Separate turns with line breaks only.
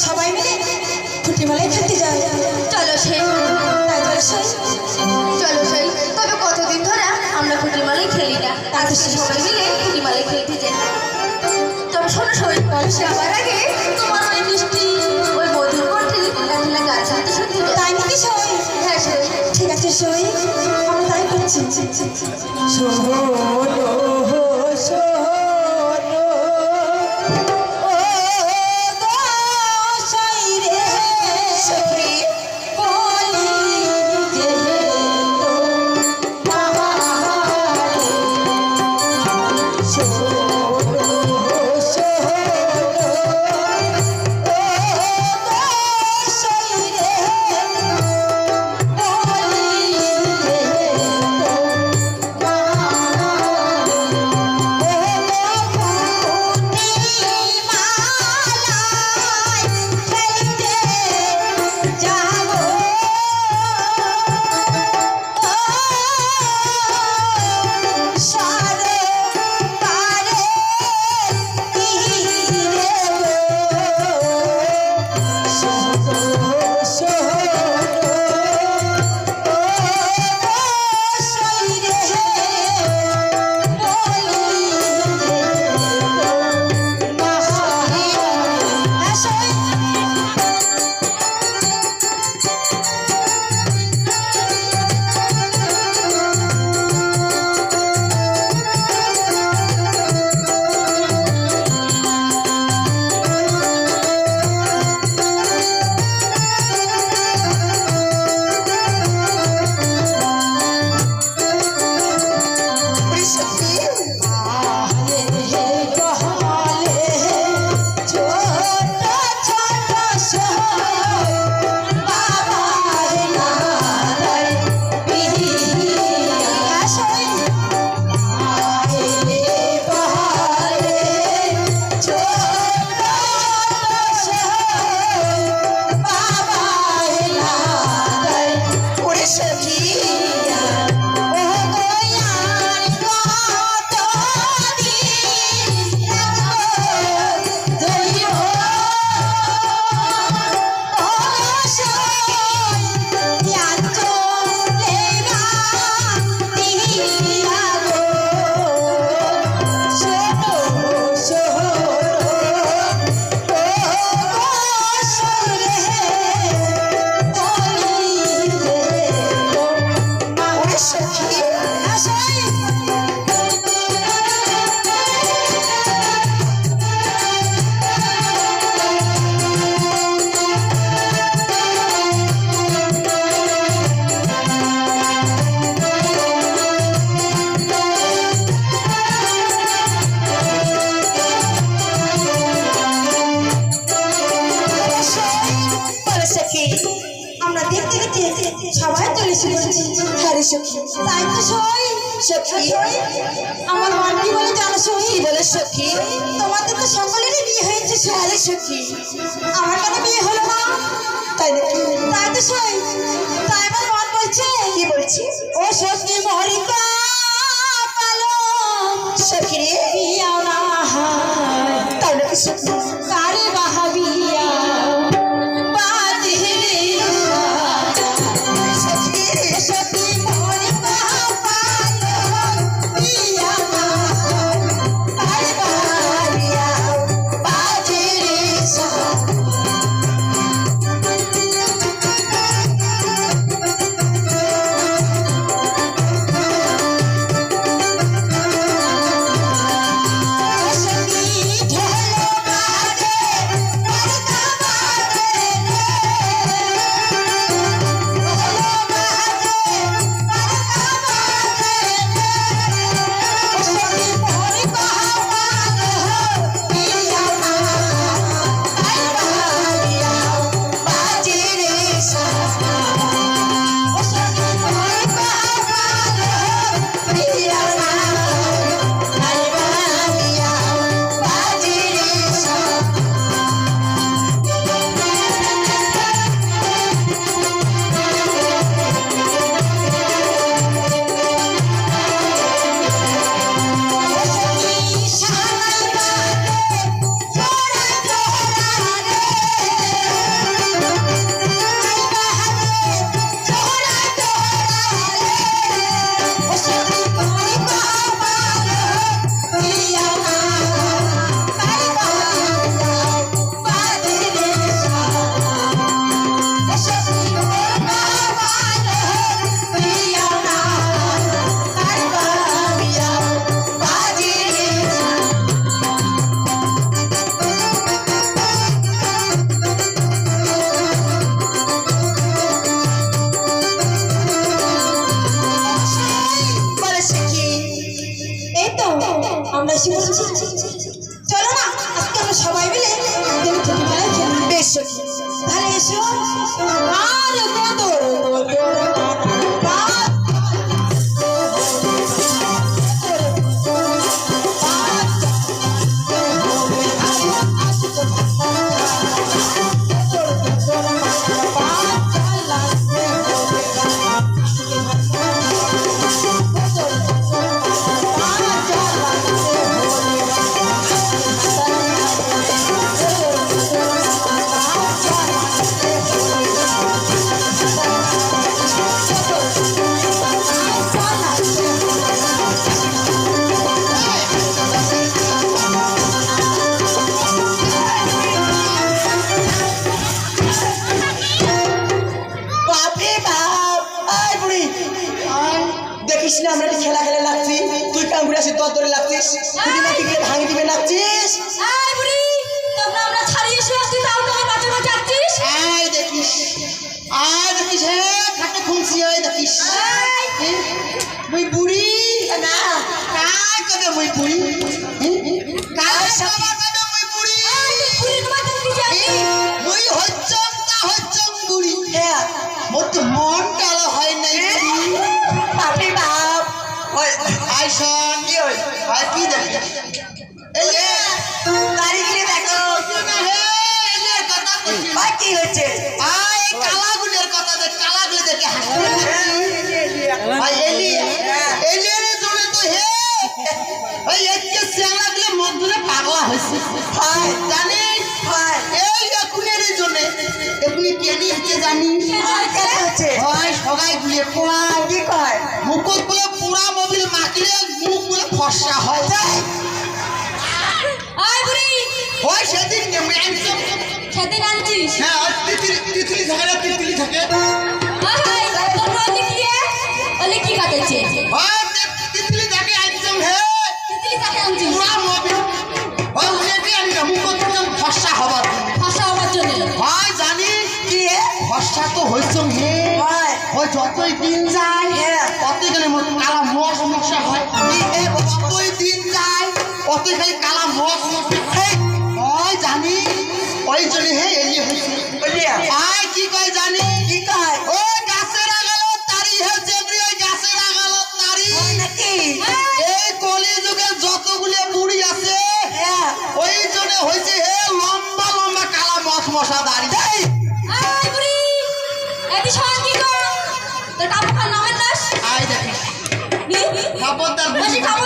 সবাই মিলে ফুটি মালাই খেতে যাই।
চলো সেই চলো সেই তবে কতদিন ধরে আমরা ফুটি মালাই খেলি না, আজকে সবাই মিলে ফুটি মালাই খেলতে যাই। তবে শোনো সই যাওয়ার আগে তোমার ওই মিষ্টি ওই মধুর কণ্ঠে লীলা গান শুনতে শুনতে
তাই নাকি সই?
হ্যাঁ সই।
ঠিক আছে সই, আমরা তাই করছি। শোনো আমরা দেখতে দেখতে সবাই চলে এসেছি। হ্যাঁ সখী, তাই তো সই। সখী আমার মাটি বলে জানো সখী? বলে সখী তোমাদের তো সকলেরই বিয়ে হয়েছে। হ্যাঁ সখী, আমার কেন বিয়ে হলো না? তাই নাকি? তাই তো সই। তাই আমার মন বলছে। কি বলছি? ও সখী মরিকা পালো সখী রে বিয়া না হয়। তাই নাকি সখী? কারে বাহাবিয়া
শোন
কি হল
ভাই কি দেখি এই যে
দাড়ি গিয়ে দেখো
না হে এর কথা কইছি
ভাই কি হচ্ছে
ভাই এই কালাগুলের কথা দেখ কালাগুলো দেখে হাসি ভাই এলিয়ের জন্য তো হে ভাই একে শ্যাংলাগুলো মধ্যে পাগলা হইছে
ভাই
জানিস
ভাই
এই একুনের জন্য একুনি কেনি হচ্ছে জানিস
কেন হচ্ছে
ভাই সগাই গুলিয়ে কোয়াই
কি কয়
মুকুট গুলো পুরা মোবিল মাখিলে মুখ গুলো ফর্সা হয় যায়
আয় বুড়ি
ওই সেদিন ম্যানসম
খেতে আনছিস
হ্যাঁ ওই তিতলি থাকে না তিতলি থাকে
আয় তোমরা ওলে কি ওলে কি কাটাইছে
ওই তিতলি থাকে আইসম হে
তিতলি কাটে আনছিস
পুরা মোবিল ওই উনি আনি না মুকুট গুলো ফর্সা হবার
ভাষা হওয়ার জন্য
ভাই জানিস
কি
ফর্সা তো হইছম হে
ভাই
ওই যতই দিন যায়
হ্যাঁ
ততই গেলে কালা মোয়া সমস্যা হয় যতই দিন যায় ততই খালি কালা মোয়া সমস্যা হয় ওই জানি ওই জন্য হে এলি হয়েছে
বলিয়া
ভাই কি কয় জানি
কি কয়
ওই গাছের আগালো তারি হে জেবরি ওই গাছের আগালো তারি
নাকি
এই কলি যুগে যতগুলো বুড়ি আছে
হ্যাঁ
ওই জন্য হয়েছে হে লম্বা লম্বা কালা মশ মশা দাড়ি
আয় বুড়ি এদি সমান কি কর তোর কাপড় নামের দাস
আই দেখিস খবরদার
বেশি খাবো